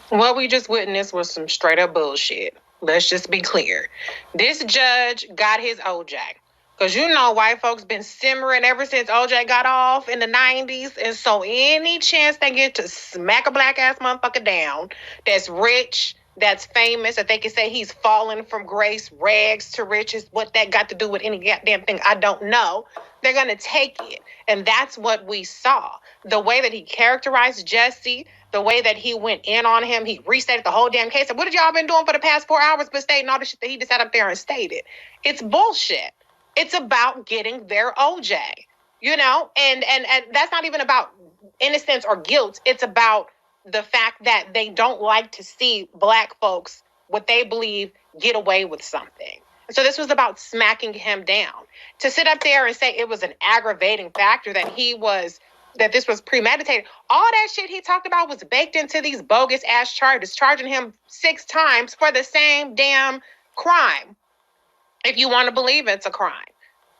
What we just witnessed was some straight up bullshit. Let's just be clear. This judge got his OJ. Because you know white folks been simmering ever since OJ got off in the 90s. And so any chance they get to smack a black ass motherfucker down that's rich, that's famous, that they can say he's fallen from grace, rags to riches, what that got to do with any goddamn thing, I don't know. They're going to take it. And that's what we saw. The way that he characterized Jussie, the way that he went in on him, he restated the whole damn case. And what have y'all been doing for the past 4 hours but stating all the shit that he just sat up there and stated? It's bullshit. It's about getting their OJ, you know? And that's not even about innocence or guilt. It's about the fact that they don't like to see black folks, what they believe, get away with something. So this was about smacking him down. To sit up there and say it was an aggravating factor that this was premeditated. All that shit he talked about was baked into these bogus ass charges, charging him 6 times for the same damn crime. If you want to believe it's a crime.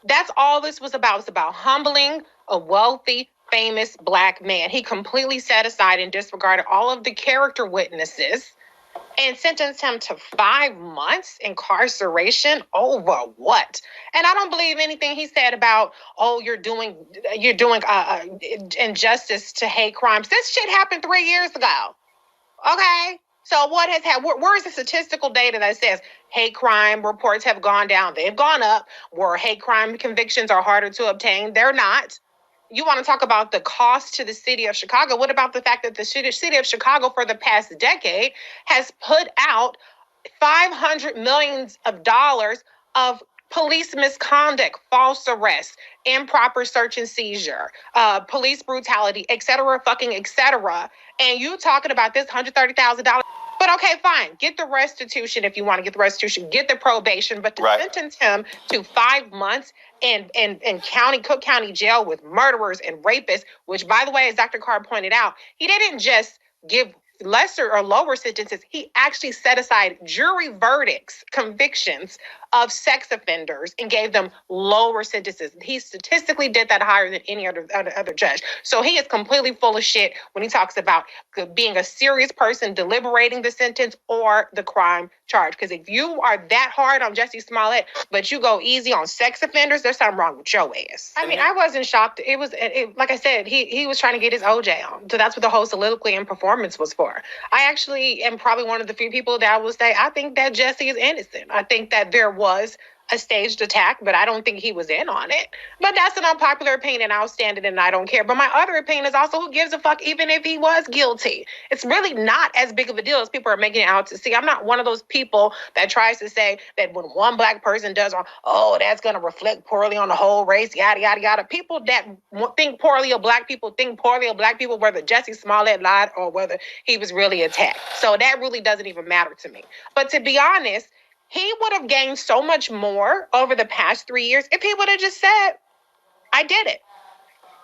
That's all this was about. It's about humbling a wealthy, famous black man. He completely set aside and disregarded all of the character witnesses and sentenced him to 5 months incarceration over what? And I don't believe anything he said about, oh, you're doing injustice to hate crimes. This shit happened 3 years ago. Okay? So what has happened? Where's the statistical data that says hate crime reports have gone down? They've gone up. Where hate crime convictions are harder to obtain? They're not. You want to talk about the cost to the city of Chicago? What about the fact that the city of Chicago for the past decade has put out $500 million of police misconduct, false arrests, improper search and seizure, police brutality, et cetera, et cetera. And you talking about this $130,000. But okay, fine. Get the restitution if you want to get the restitution. Get the probation. But to sentence him to 5 months in Cook County jail with murderers and rapists, which, by the way, as Dr. Carr pointed out, he didn't just give lesser or lower sentences. He actually set aside jury verdicts, convictions of sex offenders, and gave them lower sentences. He statistically did that higher than any other judge. So he is completely full of shit when he talks about being a serious person deliberating the sentence or the crime charge. Because if you are that hard on Jussie Smollett, but you go easy on sex offenders, there's something wrong with your ass. I mean, I wasn't shocked. It was like I said, he was trying to get his OJ on. So that's what the whole soliloquy and performance was for. I actually am probably one of the few people that will say I think that Jussie is innocent. I think that there was a staged attack, but I don't think he was in on it. But that's an unpopular opinion. I'll stand it and I don't care. But my other opinion is also, who gives a fuck even if he was guilty? It's really not as big of a deal as people are making it out to see. I'm not one of those people that tries to say that when one black person does wrong, oh, that's going to reflect poorly on the whole race, yada, yada, yada. People that think poorly of black people think poorly of black people, whether Jussie Smollett lied or whether he was really attacked. So that really doesn't even matter to me. But to be honest, he would have gained so much more over the past 3 years if he would have just said, I did it.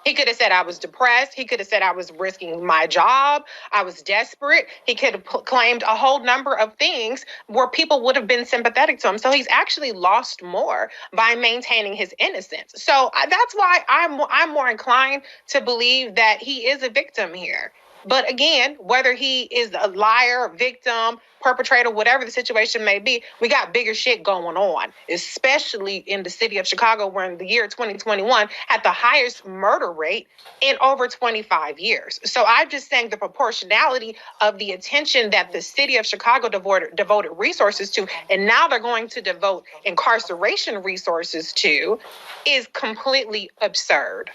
He could have said I was depressed. He could have said I was risking my job. I was desperate. He could have claimed a whole number of things where people would have been sympathetic to him. So he's actually lost more by maintaining his innocence. So that's why I'm more inclined to believe that he is a victim here. But again, whether he is a liar, victim, perpetrator, whatever the situation may be, we got bigger shit going on, especially in the city of Chicago, where in the year 2021 had the highest murder rate in over 25 years. So I'm just saying the proportionality of the attention that the city of Chicago devoted resources to, and now they're going to devote incarceration resources to, is completely absurd.